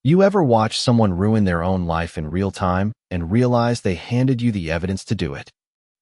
You ever watch someone ruin their own life in real time and realize they handed you the evidence to do it?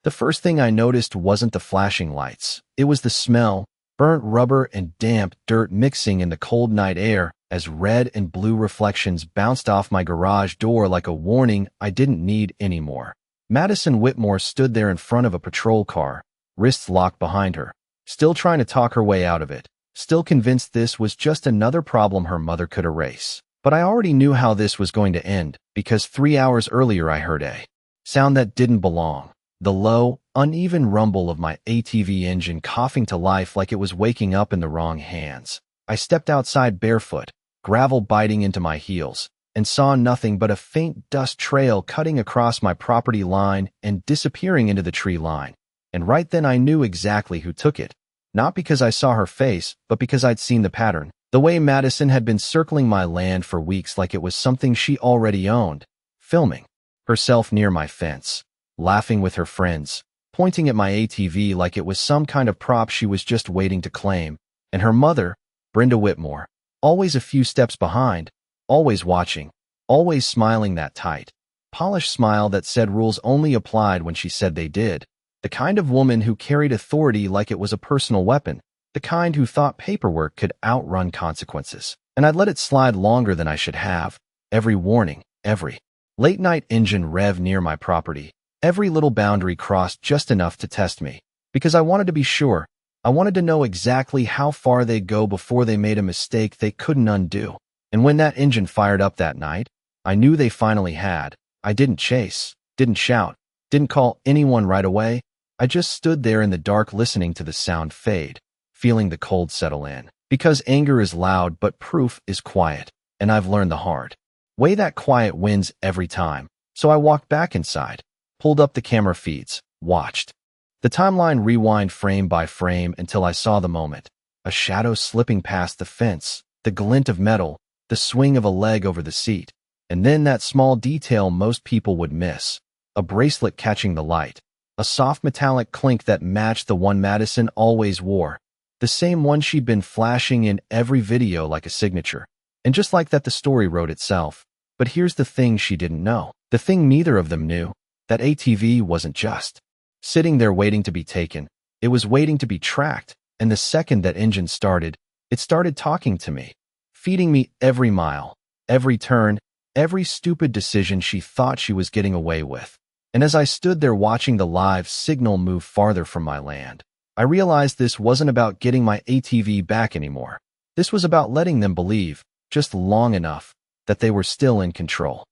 The first thing I noticed wasn't the flashing lights. It was the smell, burnt rubber and damp dirt mixing in the cold night air as red and blue reflections bounced off my garage door like a warning I didn't need anymore. Madison Whitmore stood there in front of a patrol car, wrists locked behind her, still trying to talk her way out of it, still convinced this was just another problem her mother could erase. But I already knew how this was going to end, because 3 hours earlier I heard a sound that didn't belong. The low, uneven rumble of my ATV engine coughing to life like it was waking up in the wrong hands. I stepped outside barefoot, gravel biting into my heels, and saw nothing but a faint dust trail cutting across my property line and disappearing into the tree line. And right then I knew exactly who took it. Not because I saw her face, but because I'd seen the pattern. The way Madison had been circling my land for weeks like it was something she already owned, filming herself near my fence, laughing with her friends, pointing at my ATV like it was some kind of prop she was just waiting to claim, and her mother, Brenda Whitmore, always a few steps behind, always watching, always smiling that tight, polished smile that said rules only applied when she said they did, the kind of woman who carried authority like it was a personal weapon, the kind who thought paperwork could outrun consequences. And I'd let it slide longer than I should have. Every warning, every late-night engine rev near my property, every little boundary crossed just enough to test me. Because I wanted to be sure. I wanted to know exactly how far they'd go before they made a mistake they couldn't undo. And when that engine fired up that night, I knew they finally had. I didn't chase, didn't shout, didn't call anyone right away. I just stood there in the dark listening to the sound fade, feeling the cold settle in. Because anger is loud, but proof is quiet. And I've learned the hard way that quiet wins every time. So I walked back inside, pulled up the camera feeds, watched the timeline rewind frame by frame until I saw the moment. A shadow slipping past the fence, the glint of metal, the swing of a leg over the seat. And then that small detail most people would miss. A bracelet catching the light. A soft metallic clink that matched the one Madison always wore. The same one she'd been flashing in every video like a signature. And just like that, the story wrote itself. But here's the thing she didn't know. The thing neither of them knew. That ATV wasn't just sitting there waiting to be taken. It was waiting to be tracked. And the second that engine started, it started talking to me. Feeding me every mile, every turn, every stupid decision she thought she was getting away with. And as I stood there watching the live signal move farther from my land, I realized this wasn't about getting my ATV back anymore. This was about letting them believe, just long enough, that they were still in control.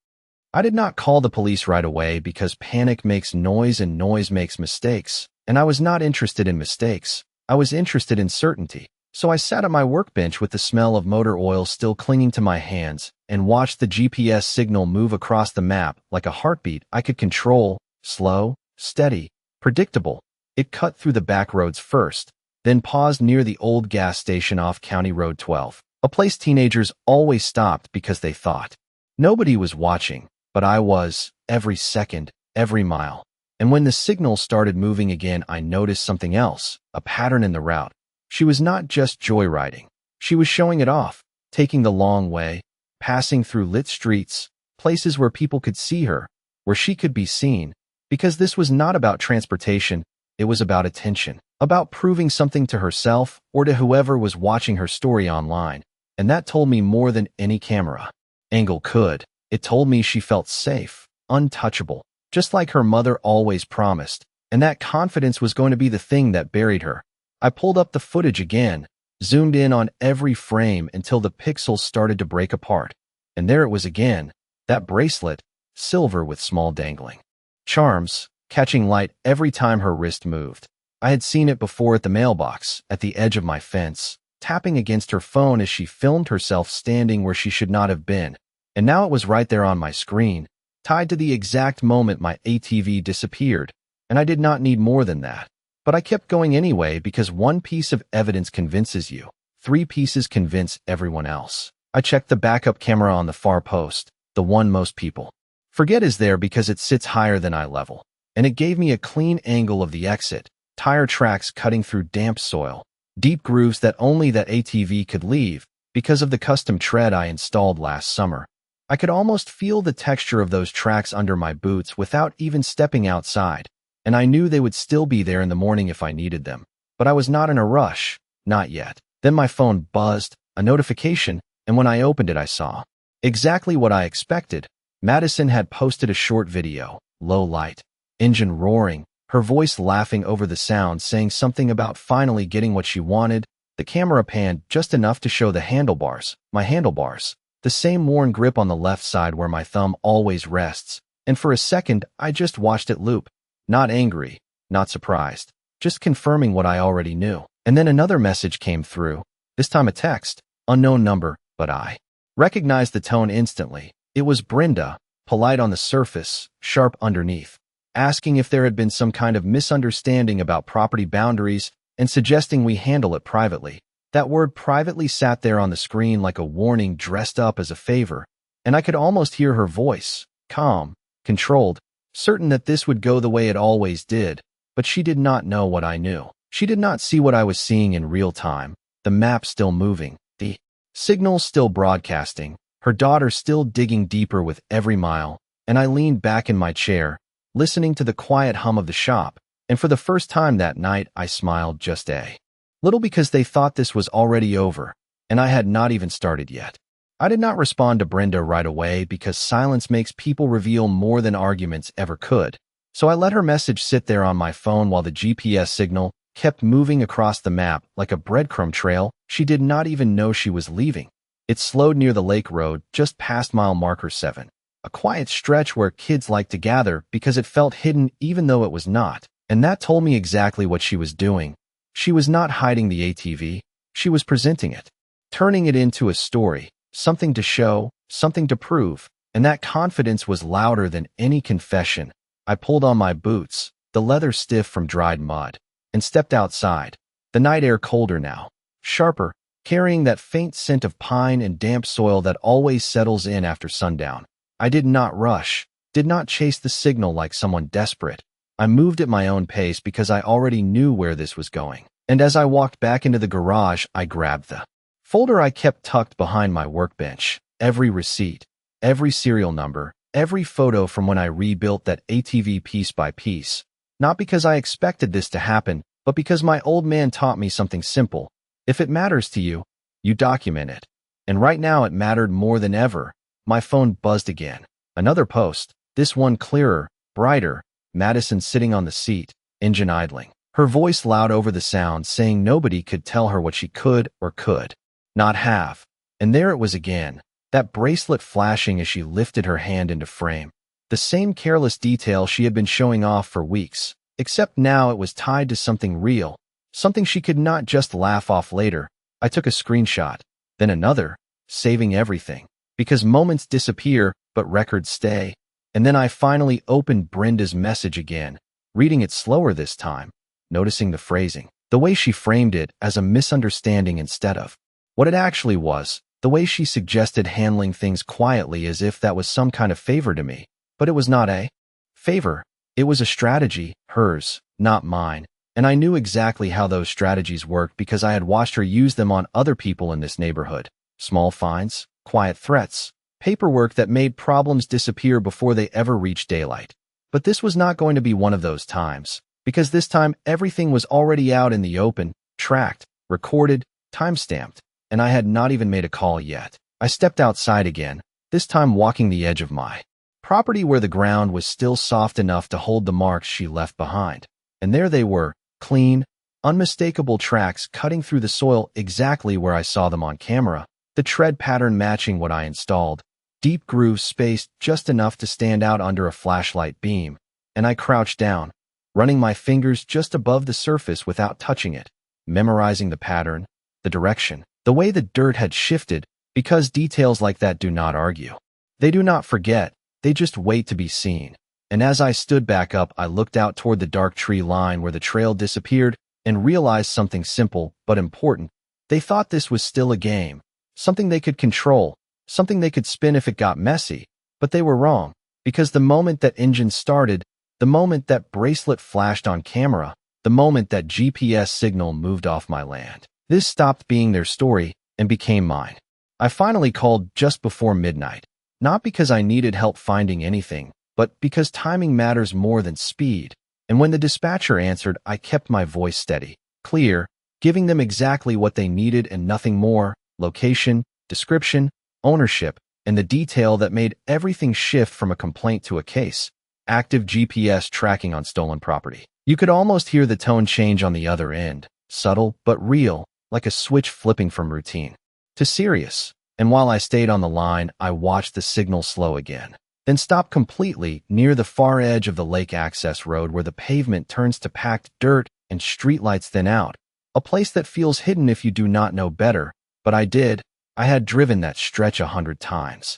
I did not call the police right away because panic makes noise and noise makes mistakes, and I was not interested in mistakes. I was interested in certainty. So I sat at my workbench with the smell of motor oil still clinging to my hands and watched the GPS signal move across the map like a heartbeat I could control, slow, steady, predictable. It cut through the back roads first, then paused near the old gas station off County Road 12, a place teenagers always stopped because they thought nobody was watching, but I was, every second, every mile. And when the signal started moving again, I noticed something else, a pattern in the route. She was not just joyriding. She was showing it off, taking the long way, passing through lit streets, places where people could see her, where she could be seen. Because this was not about transportation, it was about attention, about proving something to herself or to whoever was watching her story online. And that told me more than any camera angle could. It told me she felt safe, untouchable, just like her mother always promised. And that confidence was going to be the thing that buried her. I pulled up the footage again, zoomed in on every frame until the pixels started to break apart. And there it was again, that bracelet, silver with small dangling charms, catching light every time her wrist moved. I had seen it before at the mailbox, at the edge of my fence, tapping against her phone as she filmed herself standing where she should not have been. And now it was right there on my screen, tied to the exact moment my ATV disappeared. And I did not need more than that. But I kept going anyway because one piece of evidence convinces you. 3 pieces convince everyone else. I checked the backup camera on the far post, the one most people forget is there because it sits higher than eye level. And it gave me a clean angle of the exit, tire tracks cutting through damp soil, deep grooves that only that ATV could leave because of the custom tread I installed last summer. I could almost feel the texture of those tracks under my boots without even stepping outside, and I knew they would still be there in the morning if I needed them. But I was not in a rush, not yet. Then my phone buzzed, a notification, and when I opened it I saw exactly what I expected. Madison had posted a short video, low light, engine roaring, her voice laughing over the sound, saying something about finally getting what she wanted. The camera panned just enough to show the handlebars, my handlebars, the same worn grip on the left side where my thumb always rests, and for a second I just watched it loop. Not angry, not surprised, just confirming what I already knew. And then another message came through, this time a text, unknown number, but I recognized the tone instantly. It was Brenda, polite on the surface, sharp underneath, asking if there had been some kind of misunderstanding about property boundaries and suggesting we handle it privately. That word privately sat there on the screen like a warning dressed up as a favor, and I could almost hear her voice, calm, controlled, certain that this would go the way it always did, but she did not know what I knew. She did not see what I was seeing in real time, the map still moving, the signals still broadcasting, her daughter still digging deeper with every mile, and I leaned back in my chair, listening to the quiet hum of the shop, and for the first time that night I smiled just a little because they thought this was already over, and I had not even started yet. I did not respond to Brenda right away because silence makes people reveal more than arguments ever could, so I let her message sit there on my phone while the GPS signal kept moving across the map like a breadcrumb trail. She did not even know she was leaving. It slowed near the lake road, just past mile marker 7, a quiet stretch where kids like to gather because it felt hidden even though it was not, and that told me exactly what she was doing. She was not hiding the ATV, she was presenting it, turning it into a story, something to show, something to prove, and that confidence was louder than any confession. I pulled on my boots, the leather stiff from dried mud, and stepped outside, the night air colder now, sharper, carrying that faint scent of pine and damp soil that always settles in after sundown. I did not rush, did not chase the signal like someone desperate. I moved at my own pace because I already knew where this was going. And as I walked back into the garage, I grabbed the folder I kept tucked behind my workbench. Every receipt, every serial number, every photo from when I rebuilt that ATV piece by piece. Not because I expected this to happen, but because my old man taught me something simple. If it matters to you, you document it. And right now it mattered more than ever. My phone buzzed again. Another post, this one clearer, brighter. Madison sitting on the seat, engine idling, her voice loud over the sound, saying nobody could tell her what she could or could not have. And there it was again, that bracelet flashing as she lifted her hand into frame. The same careless detail she had been showing off for weeks, except now it was tied to something real, something she could not just laugh off later. I took a screenshot, then another, saving everything, because moments disappear, but records stay. And then I finally opened Brenda's message again, reading it slower this time, noticing the phrasing, the way she framed it as a misunderstanding instead of what it actually was, the way she suggested handling things quietly as if that was some kind of favor to me. But it was not a favor, it was a strategy, hers, not mine, and I knew exactly how those strategies worked because I had watched her use them on other people in this neighborhood. Small fines, quiet threats, paperwork that made problems disappear before they ever reached daylight. But this was not going to be one of those times, because this time everything was already out in the open, tracked, recorded, time-stamped, and I had not even made a call yet. I stepped outside again, this time walking the edge of my property where the ground was still soft enough to hold the marks she left behind. And there they were, clean, unmistakable tracks cutting through the soil exactly where I saw them on camera, the tread pattern matching what I installed. Deep grooves spaced just enough to stand out under a flashlight beam, and I crouched down, running my fingers just above the surface without touching it, memorizing the pattern, the direction, the way the dirt had shifted, because details like that do not argue. They do not forget, they just wait to be seen. And as I stood back up, I looked out toward the dark tree line where the trail disappeared and realized something simple but important. They thought this was still a game, something they could control, something they could spin if it got messy, but they were wrong, because the moment that engine started, the moment that bracelet flashed on camera, the moment that GPS signal moved off my land, this stopped being their story and became mine. I finally called just before midnight, Not because I needed help finding anything, but because timing matters more than speed. And when the dispatcher answered, I kept my voice steady, clear, giving them exactly what they needed and nothing more: location, description, ownership, and the detail that made everything shift from a complaint to a case. Active GPS tracking on stolen property. You could almost hear the tone change on the other end, subtle but real, like a switch flipping from routine to serious. And while I stayed on the line, I watched the signal slow again, then stop completely near the far edge of the lake access road where the pavement turns to packed dirt and streetlights thin out. A place that feels hidden if you do not know better, but I did. I had driven that stretch 100 times.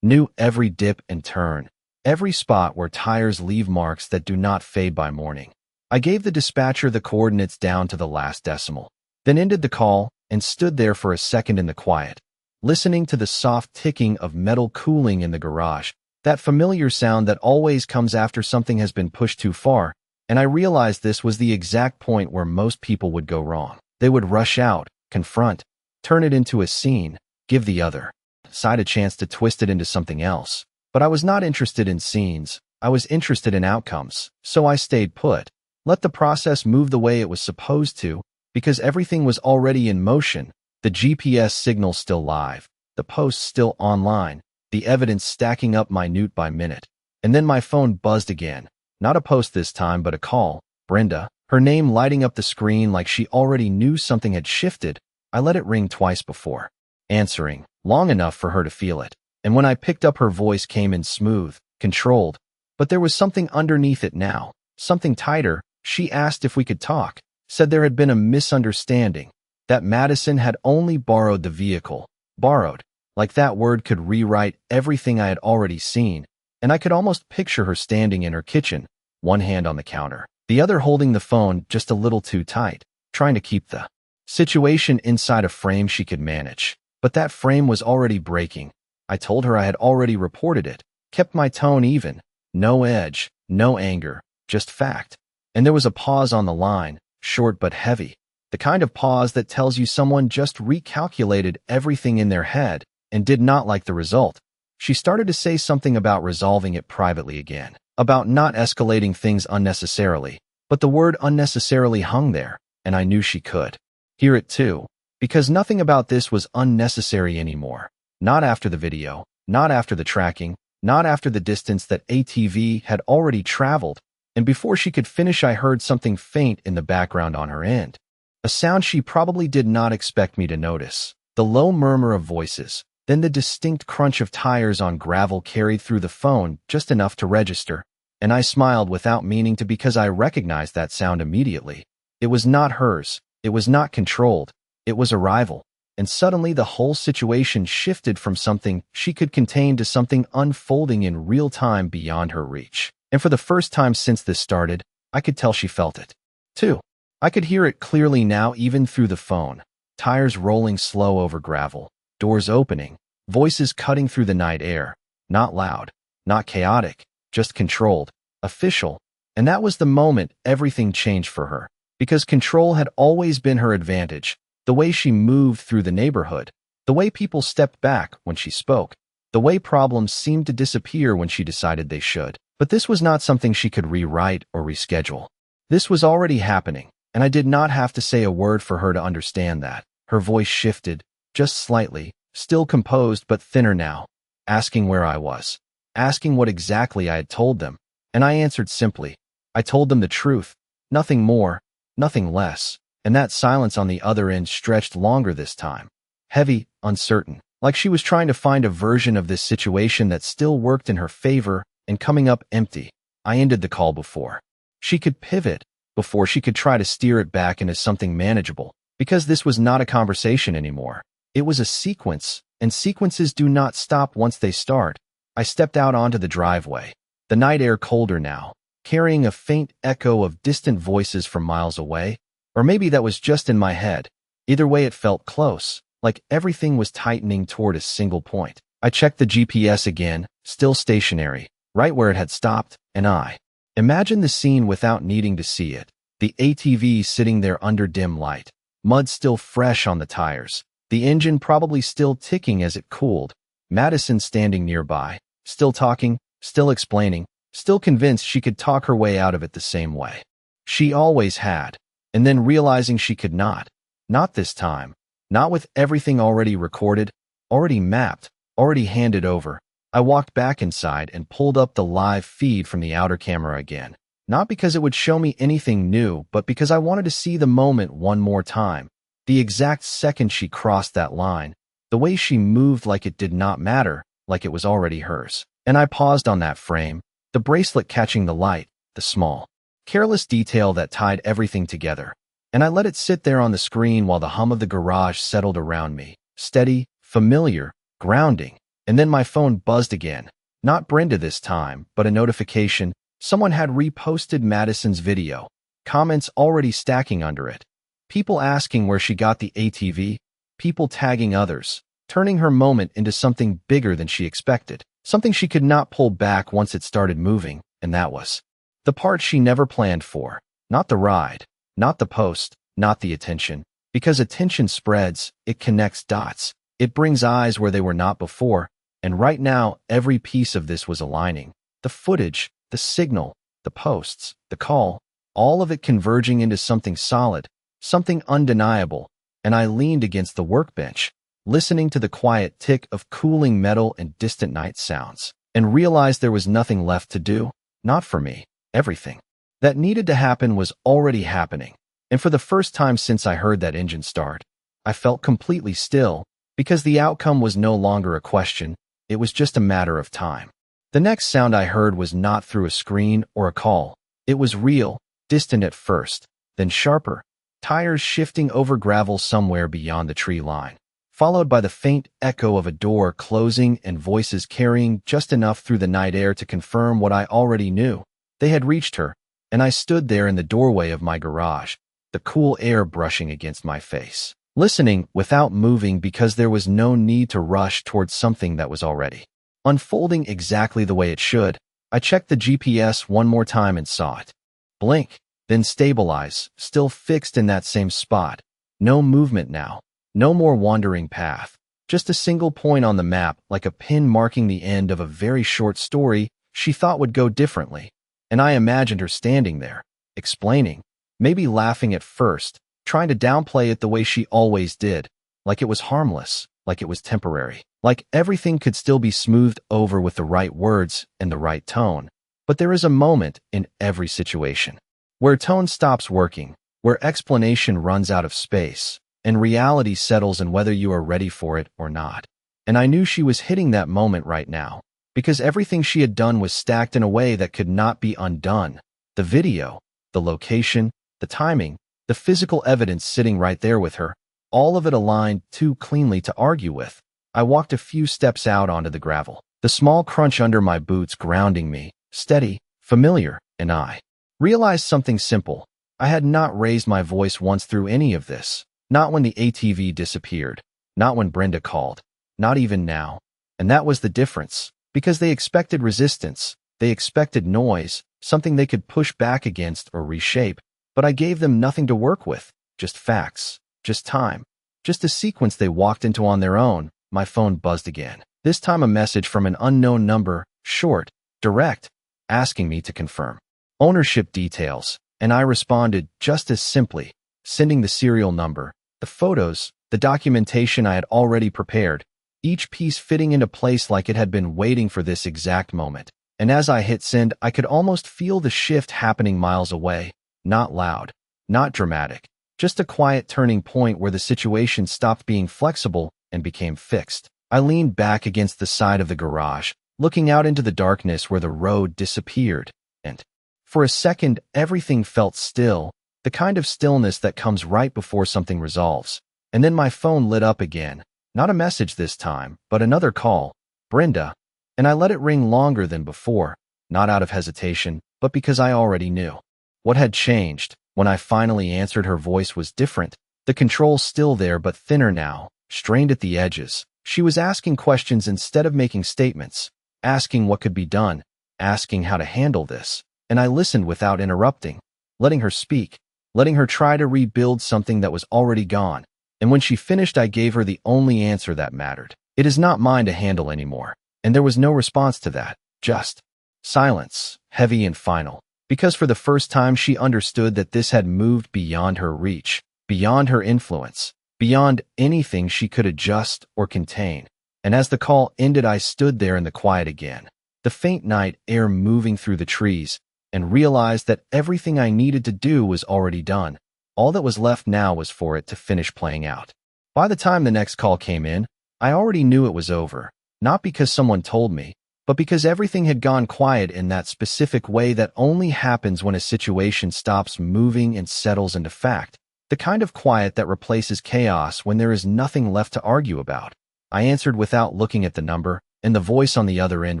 Knew every dip and turn, every spot where tires leave marks that do not fade by morning. I gave the dispatcher the coordinates down to the last decimal, then ended the call and stood there for a second in the quiet, listening to the soft ticking of metal cooling in the garage, that familiar sound that always comes after something has been pushed too far. And I realized this was the exact point where most people would go wrong. They would rush out, confront, turn it into a scene, give the other side a chance to twist it into something else. But I was not interested in scenes. I was interested in outcomes. So I stayed put, let the process move the way it was supposed to, because everything was already in motion. The GPS signal still live, the posts still online, the evidence stacking up minute by minute. And then my phone buzzed again. Not a post this time, but a call. Brenda, her name lighting up the screen like she already knew something had shifted. I let it ring twice before answering, long enough for her to feel it. And when I picked up, her voice came in smooth, controlled. But there was something underneath it now, something tighter. She asked if we could talk, said there had been a misunderstanding, that Madison had only borrowed the vehicle. Borrowed, like that word could rewrite everything I had already seen. And I could almost picture her standing in her kitchen, one hand on the counter, the other holding the phone just a little too tight, trying to keep the situation inside a frame she could manage. But that frame was already breaking. I told her I had already reported it, kept my tone even, no edge, no anger, just fact. And there was a pause on the line, short but heavy, the kind of pause that tells you someone just recalculated everything in their head and did not like the result. She started to say something about resolving it privately again, about not escalating things unnecessarily, but the word unnecessarily hung there, and I knew she could hear it too, because nothing about this was unnecessary anymore. Not after the video, not after the tracking, not after the distance that ATV had already traveled. And before she could finish, I heard something faint in the background on her end, a sound she probably did not expect me to notice. The low murmur of voices, then the distinct crunch of tires on gravel carried through the phone just enough to register, and I smiled without meaning to because I recognized that sound immediately. It was not hers, it was not controlled, it was arrival, and suddenly the whole situation shifted from something she could contain to something unfolding in real time beyond her reach. And for the first time since this started, I could tell she felt it, too. I could hear it clearly now, even through the phone. Tires rolling slow over gravel, doors opening, voices cutting through the night air. Not loud, not chaotic, just controlled, official. And that was the moment everything changed for her, because control had always been her advantage. The way she moved through the neighborhood, the way people stepped back when she spoke, the way problems seemed to disappear when she decided they should. But this was not something she could rewrite or reschedule. This was already happening, and I did not have to say a word for her to understand that. Her voice shifted, just slightly, still composed but thinner now, asking where I was, asking what exactly I had told them. And I answered simply. I told them the truth, nothing more, nothing less. And that silence on the other end stretched longer this time. Heavy, uncertain, like she was trying to find a version of this situation that still worked in her favor, and coming up empty. I ended the call before she could pivot, before she could try to steer it back into something manageable, because this was not a conversation anymore. It was a sequence, and sequences do not stop once they start. I stepped out onto the driveway, the night air colder now, carrying a faint echo of distant voices from miles away. Or maybe that was just in my head. Either way, it felt close, like everything was tightening toward a single point. I checked the GPS again, still stationary, right where it had stopped, and I imagined the scene without needing to see it. The ATV sitting there under dim light, mud still fresh on the tires, the engine probably still ticking as it cooled, Madison standing nearby, still talking, still explaining, still convinced she could talk her way out of it the same way. She always had. And then realizing she could not. Not this time. Not with everything already recorded, already mapped, already handed over. I walked back inside and pulled up the live feed from the outer camera again. Not because it would show me anything new, but because I wanted to see the moment one more time. The exact second she crossed that line. The way she moved like it did not matter, like it was already hers. And I paused on that frame, the bracelet catching the light, the small, careless detail that tied everything together. And I let it sit there on the screen while the hum of the garage settled around me. Steady, familiar, grounding. And then my phone buzzed again. Not Brenda this time, but a notification. Someone had reposted Madison's video. Comments already stacking under it. People asking where she got the ATV. People tagging others. Turning her moment into something bigger than she expected. Something she could not pull back once it started moving. And that was the part she never planned for. Not the ride. Not the post. Not the attention. Because attention spreads, it connects dots. It brings eyes where they were not before. And right now, every piece of this was aligning. The footage, the signal, the posts, the call, all of it converging into something solid, something undeniable. And I leaned against the workbench, listening to the quiet tick of cooling metal and distant night sounds, and realized there was nothing left to do. Not for me. Everything that needed to happen was already happening. And for the first time since I heard that engine start, I felt completely still, because the outcome was no longer a question. It was just a matter of time. The next sound I heard was not through a screen or a call. It was real, distant at first, then sharper, tires shifting over gravel somewhere beyond the tree line, followed by the faint echo of a door closing and voices carrying just enough through the night air to confirm what I already knew. They had reached her, and I stood there in the doorway of my garage, the cool air brushing against my face, listening without moving because there was no need to rush towards something that was already unfolding exactly the way it should. I checked the GPS one more time and saw it blink, then stabilize, still fixed in that same spot. No movement now, no more wandering path, just a single point on the map like a pin marking the end of a very short story she thought would go differently. And I imagined her standing there, explaining, maybe laughing at first, trying to downplay it the way she always did, like it was harmless, like it was temporary, like everything could still be smoothed over with the right words and the right tone. But there is a moment in every situation where tone stops working, where explanation runs out of space, and reality settles in whether you are ready for it or not. And I knew she was hitting that moment right now, because everything she had done was stacked in a way that could not be undone. The video, the location, the timing, the physical evidence sitting right there with her, all of it aligned too cleanly to argue with. I walked a few steps out onto the gravel, the small crunch under my boots grounding me, steady, familiar, and I realized something simple. I had not raised my voice once through any of this, not when the ATV disappeared, not when Brenda called, not even now. And that was the difference, because they expected resistance, they expected noise, something they could push back against or reshape, but I gave them nothing to work with, just facts, just time, just a sequence they walked into on their own. My phone buzzed again, this time a message from an unknown number, short, direct, asking me to confirm ownership details, and I responded just as simply, sending the serial number, the photos, the documentation I had already prepared, each piece fitting into place like it had been waiting for this exact moment. And as I hit send, I could almost feel the shift happening miles away, not loud, not dramatic, just a quiet turning point where the situation stopped being flexible and became fixed. I leaned back against the side of the garage, looking out into the darkness where the road disappeared, and for a second, everything felt still, the kind of stillness that comes right before something resolves. And then my phone lit up again, not a message this time, but another call, Brenda, and I let it ring longer than before, not out of hesitation, but because I already knew. What had changed? When I finally answered, her voice was different, the control still there but thinner now, strained at the edges. She was asking questions instead of making statements, asking what could be done, asking how to handle this. And I listened without interrupting, letting her speak, letting her try to rebuild something that was already gone. And when she finished, I gave her the only answer that mattered. It is not mine to handle anymore. And there was no response to that, just silence, heavy and final. Because for the first time she understood that this had moved beyond her reach, beyond her influence, beyond anything she could adjust or contain. And as the call ended, I stood there in the quiet again, the faint night air moving through the trees, and realized that everything I needed to do was already done. All that was left now was for it to finish playing out. By the time the next call came in, I already knew it was over, not because someone told me, but because everything had gone quiet in that specific way that only happens when a situation stops moving and settles into fact, the kind of quiet that replaces chaos when there is nothing left to argue about. I answered without looking at the number, and the voice on the other end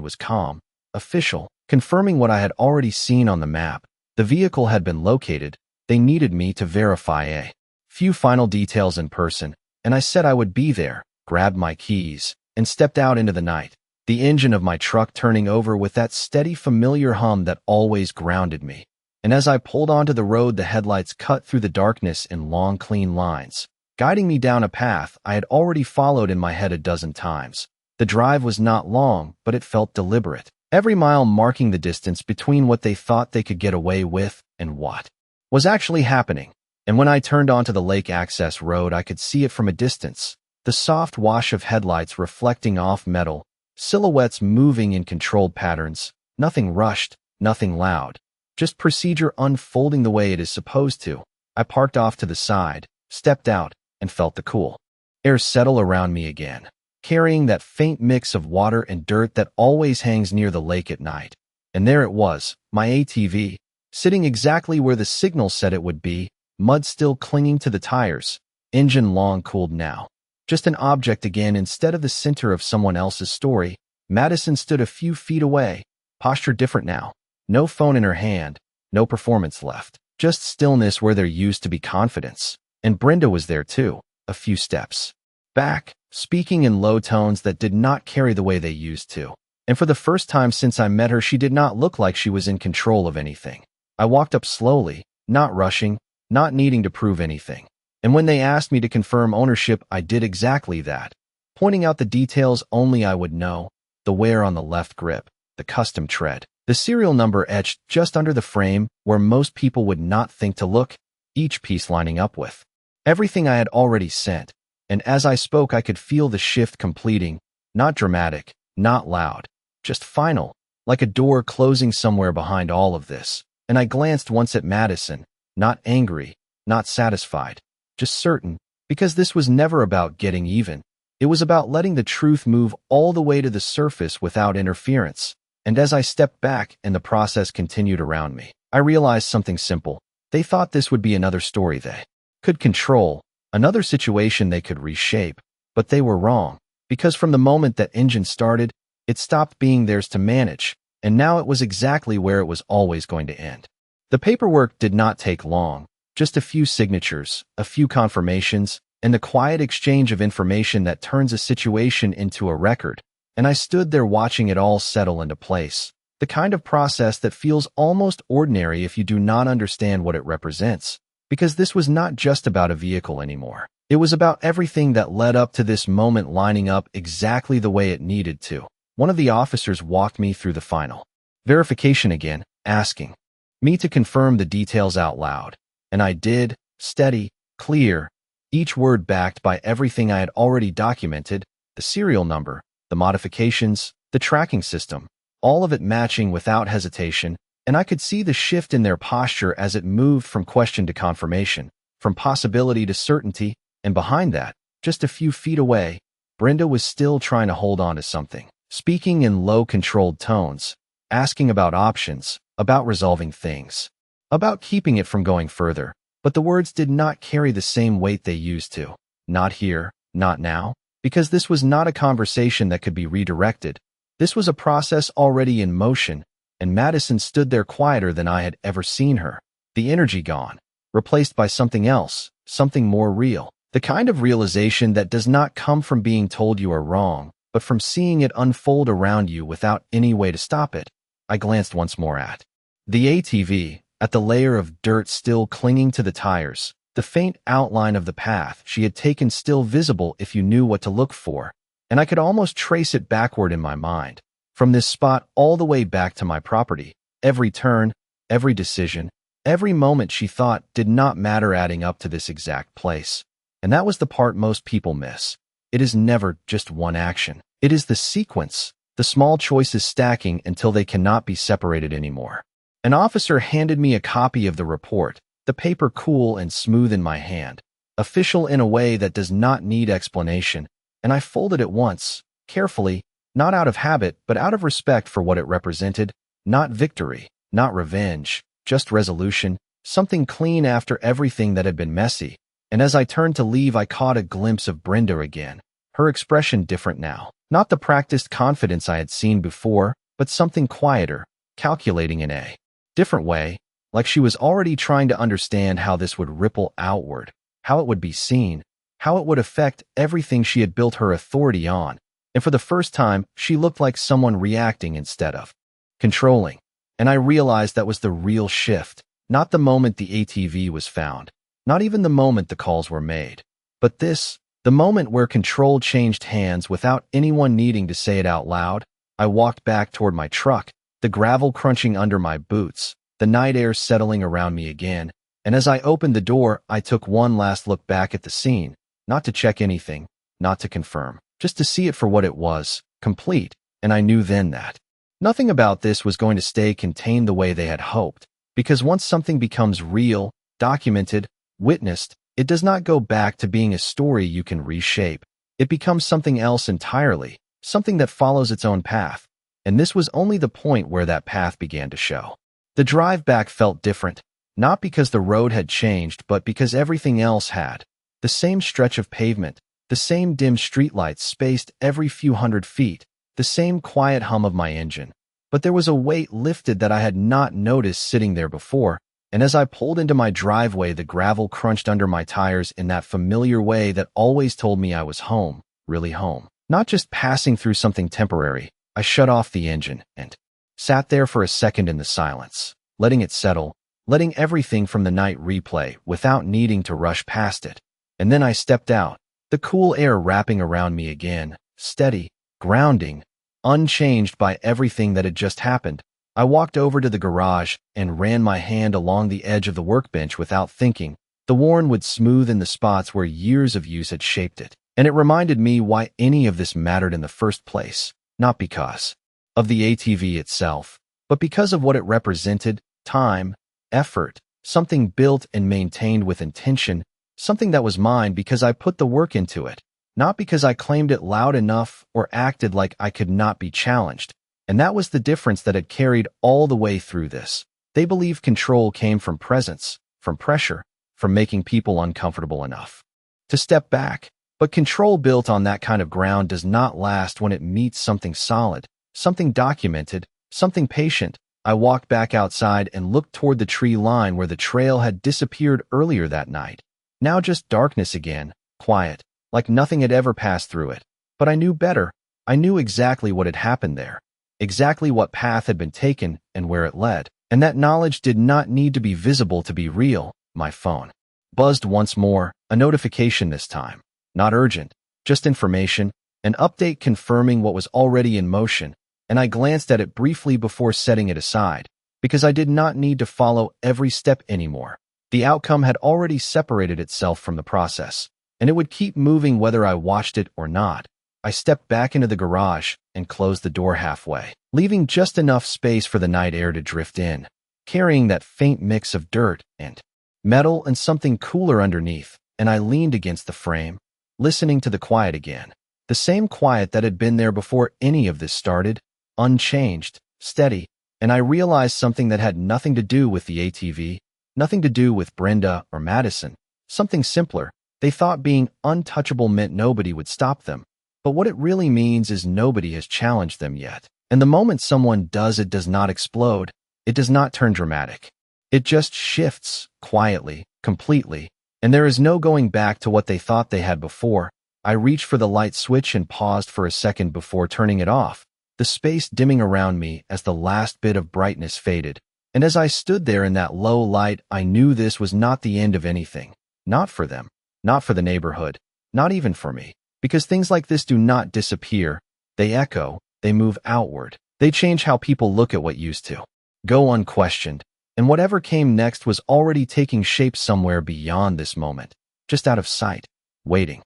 was calm, official, confirming what I had already seen on the map. The vehicle had been located. They needed me to verify a few final details in person, and I said I would be there, grabbed my keys, and stepped out into the night, the engine of my truck turning over with that steady, familiar hum that always grounded me. And as I pulled onto the road, the headlights cut through the darkness in long, clean lines, guiding me down a path I had already followed in my head a dozen times. The drive was not long, but it felt deliberate, every mile marking the distance between what they thought they could get away with and what was actually happening. And when I turned onto the lake access road, I could see it from a distance, the soft wash of headlights reflecting off metal, silhouettes moving in controlled patterns, nothing rushed, nothing loud, just procedure unfolding the way it is supposed to. I parked off to the side, stepped out, and felt the cool air settle around me again, carrying that faint mix of water and dirt that always hangs near the lake at night. And there it was, my ATV, sitting exactly where the signal said it would be, mud still clinging to the tires, engine long cooled now. Just an object again instead of the center of someone else's story. Madison stood a few feet away, posture different now. No phone in her hand, no performance left, just stillness where there used to be confidence. And Brenda was there too, a few steps back, speaking in low tones that did not carry the way they used to. And for the first time since I met her, she did not look like she was in control of anything. I walked up slowly, not rushing, not needing to prove anything. And when they asked me to confirm ownership, I did exactly that, pointing out the details only I would know, the wear on the left grip, the custom tread, the serial number etched just under the frame where most people would not think to look, each piece lining up with everything I had already sent. And as I spoke, I could feel the shift completing, not dramatic, not loud, just final, like a door closing somewhere behind all of this. And I glanced once at Madison, not angry, not satisfied, just certain, because this was never about getting even. It was about letting the truth move all the way to the surface without interference. And as I stepped back and the process continued around me, I realized something simple. They thought this would be another story they could control, another situation they could reshape, but they were wrong, because from the moment that engine started, it stopped being theirs to manage, and now it was exactly where it was always going to end. The paperwork did not take long, just a few signatures, a few confirmations, and the quiet exchange of information that turns a situation into a record. And I stood there watching it all settle into place, the kind of process that feels almost ordinary if you do not understand what it represents. Because this was not just about a vehicle anymore. It was about everything that led up to this moment lining up exactly the way it needed to. One of the officers walked me through the final verification again, asking me to confirm the details out loud. And I did, steady, clear, each word backed by everything I had already documented, the serial number, the modifications, the tracking system, all of it matching without hesitation. And I could see the shift in their posture as it moved from question to confirmation, from possibility to certainty, and behind that, just a few feet away, Brenda was still trying to hold on to something, speaking in low, controlled tones, asking about options, about resolving things, about keeping it from going further, but the words did not carry the same weight they used to. Not here, not now, because this was not a conversation that could be redirected. This was a process already in motion. And Madison stood there quieter than I had ever seen her, the energy gone, replaced by something else, something more real, the kind of realization that does not come from being told you are wrong, but from seeing it unfold around you without any way to stop it. I glanced once more at the ATV, at the layer of dirt still clinging to the tires, the faint outline of the path she had taken still visible if you knew what to look for, and I could almost trace it backward in my mind. From this spot all the way back to my property, every turn, every decision, every moment she thought did not matter adding up to this exact place. And that was the part most people miss. It is never just one action. It is the sequence, the small choices stacking until they cannot be separated anymore. An officer handed me a copy of the report, the paper cool and smooth in my hand, official in a way that does not need explanation, and I folded it once, carefully, not out of habit, but out of respect for what it represented. Not victory, not revenge, just resolution, something clean after everything that had been messy. And as I turned to leave, I caught a glimpse of Brenda again, her expression different now. Not the practiced confidence I had seen before, but something quieter, calculating in a different way, like she was already trying to understand how this would ripple outward, how it would be seen, how it would affect everything she had built her authority on. And for the first time, she looked like someone reacting instead of controlling. And I realized that was the real shift, not the moment the ATV was found, not even the moment the calls were made, but this, the moment where control changed hands without anyone needing to say it out loud. I walked back toward my truck, the gravel crunching under my boots, the night air settling around me again, and as I opened the door, I took one last look back at the scene, not to check anything, not to confirm, just to see it for what it was, complete, and I knew then that nothing about this was going to stay contained the way they had hoped, because once something becomes real, documented, witnessed, it does not go back to being a story you can reshape. It becomes something else entirely, something that follows its own path, and this was only the point where that path began to show. The drive back felt different, not because the road had changed, but because everything else had. The same stretch of pavement, the same dim streetlights spaced every few hundred feet, the same quiet hum of my engine. But there was a weight lifted that I had not noticed sitting there before, and as I pulled into my driveway, the gravel crunched under my tires in that familiar way that always told me I was home, really home. Not just passing through something temporary. I shut off the engine and sat there for a second in the silence, letting it settle, letting everything from the night replay without needing to rush past it. And then I stepped out, the cool air wrapping around me again, steady, grounding, unchanged by everything that had just happened. I walked over to the garage and ran my hand along the edge of the workbench without thinking. The worn wood smooth in the spots where years of use had shaped it, and it reminded me why any of this mattered in the first place, not because of the ATV itself, but because of what it represented: time, effort, something built and maintained with intention, something that was mine because I put the work into it, not because I claimed it loud enough or acted like I could not be challenged. And that was the difference that had carried all the way through this. They believed control came from presence, from pressure, from making people uncomfortable enough to step back. But control built on that kind of ground does not last when it meets something solid, something documented, something patient. I walked back outside and looked toward the tree line where the trail had disappeared earlier that night. Now just darkness again, quiet, like nothing had ever passed through it. But I knew better. I knew exactly what had happened there, exactly what path had been taken and where it led. And that knowledge did not need to be visible to be real. My phone buzzed once more, a notification this time. Not urgent, just information, an update confirming what was already in motion, and I glanced at it briefly before setting it aside, because I did not need to follow every step anymore. The outcome had already separated itself from the process, and it would keep moving whether I watched it or not. I stepped back into the garage and closed the door halfway, leaving just enough space for the night air to drift in, carrying that faint mix of dirt and metal and something cooler underneath, and I leaned against the frame, listening to the quiet again. The same quiet that had been there before any of this started, unchanged, steady, and I realized something that had nothing to do with the ATV, nothing to do with Brenda or Madison, something simpler. They thought being untouchable meant nobody would stop them, but what it really means is nobody has challenged them yet. And the moment someone does, it does not explode, it does not turn dramatic. It just shifts, quietly, completely, and there is no going back to what they thought they had before. I reached for the light switch and paused for a second before turning it off, the space dimming around me as the last bit of brightness faded. And as I stood there in that low light, I knew this was not the end of anything. Not for them, not for the neighborhood, not even for me. Because things like this do not disappear. They echo, they move outward. They change how people look at what used to go unquestioned. And whatever came next was already taking shape somewhere beyond this moment, just out of sight, waiting.